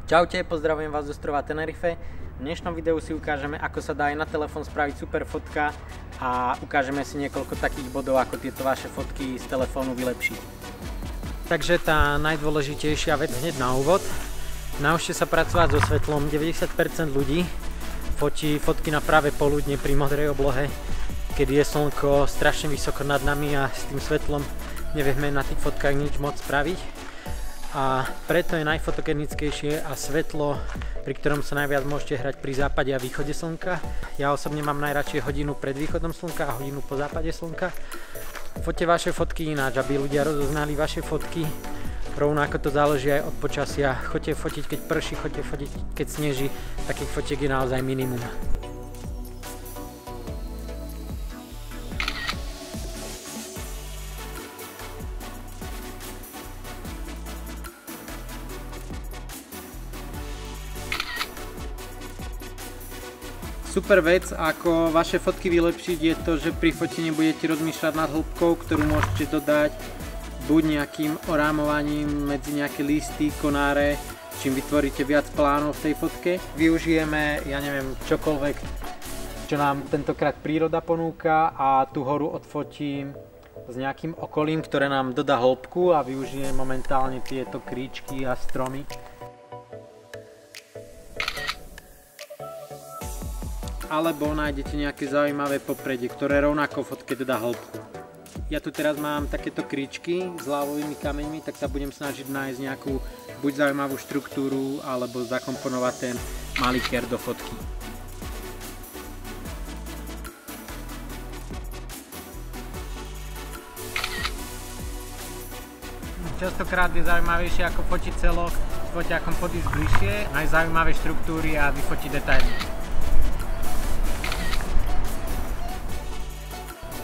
Čaute, pozdravujem vás z ostrova Tenerife. V dnešnom videu si ukážeme, ako sa dá aj na telefón spraviť super fotka a ukážeme si niekoľko takých bodov, ako tieto vaše fotky z telefónu vylepšiť. Takže tá najdôležitejšia vec hneď na úvod. Naučte sa pracovať so svetlom. 90% ľudí fotí fotky na práve poludne pri modrej oblohe, kedy je slnko strašne vysoko nad nami a s tým svetlom nevieme na tých fotkách nič moc spraviť. A preto je najfotogenickejšie a svetlo, pri ktorom sa najviac môžete hrať pri západe a východe slnka. Ja osobne mám najradšej hodinu pred východom slnka a hodinu po západe slnka. Foťte vaše fotky ináč, aby ľudia rozoznali vaše fotky. Rovnako to záleží aj od počasia. Choďte fotiť, keď prší, choďte fotiť, keď sneží. Takých fotiek je naozaj minimum. Super vec, ako vaše fotky vylepšiť, je to, že pri fotení budete rozmýšľať nad hĺbkou, ktorú môžete dodať buď nejakým orámovaním medzi nejaké listy, konáre, čím vytvoríte viac plánov v tej fotke. Využijeme, ja neviem, čokoľvek, čo nám tentokrát príroda ponúka, a tú horu odfotím s nejakým okolím, ktoré nám dodá hĺbku, a využijem momentálne tieto kríčky a stromy. Alebo nájdete nejaké zaujímavé popredie, ktoré rovnako fotke dodá hĺbku. Ja tu teraz mám takéto kríčky s lávovými kameňmi, tak sa budem snažiť nájsť nejakú buď zaujímavú štruktúru, alebo zakomponovať ten malý ker do fotky. Častokrát je zaujímavejšie ako fotiť celok, s foťákom podísť bližšie, nájsť zaujímavé štruktúry a vyfotiť detaily.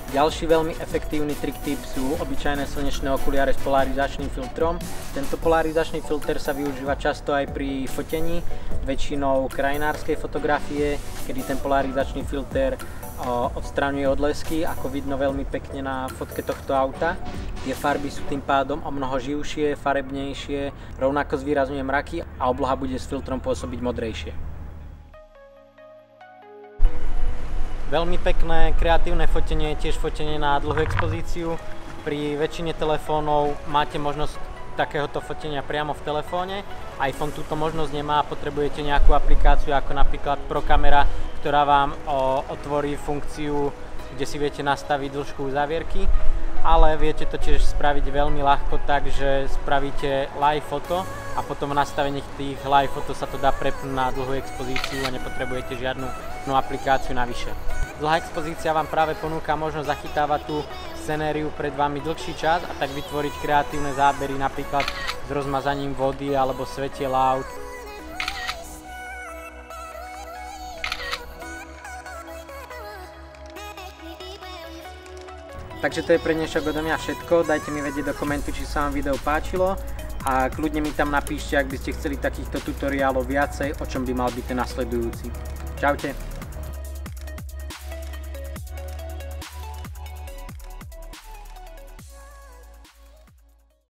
Ďalší veľmi efektívny trick tip sú obyčajné slnečné okuliare s polarizačným filtrom. Tento polarizačný filter sa využíva často aj pri fotení, väčšinou krajinárskej fotografie, kedy ten polarizačný filter odstraňuje odlesky, ako vidno veľmi pekne na fotke tohto auta. Tie farby sú tým pádom o mnoho živšie, farebnejšie, rovnako zvýrazňuje mraky a obloha bude s filtrom pôsobiť modrejšie. Veľmi pekné, kreatívne fotenie je tiež fotenie na dlhú expozíciu. Pri väčšine telefónov máte možnosť takéhoto fotenia priamo v telefóne. iPhone túto možnosť nemá, potrebujete nejakú aplikáciu ako napríklad ProCamera, ktorá vám otvorí funkciu, kde si viete nastaviť dĺžku uzávierky. Ale viete to tiež spraviť veľmi ľahko, takže spravíte live foto a potom v nastavení tých live foto sa to dá prepnúť na dlhú expozíciu a nepotrebujete žiadnu aplikáciu navyše. Dlhá expozícia vám práve ponúka možnosť zachytávať tú scenériu pred vami dlhší čas a tak vytvoriť kreatívne zábery napríklad s rozmazaním vody alebo svetiel aut. Takže to je pre dnešok odo mňa všetko. Dajte mi vedieť do komentu, či sa vám video páčilo, a kľudne mi tam napíšte, ak by ste chceli takýchto tutoriálov viacej, o čom by mal byť ten nasledujúci. Čaute.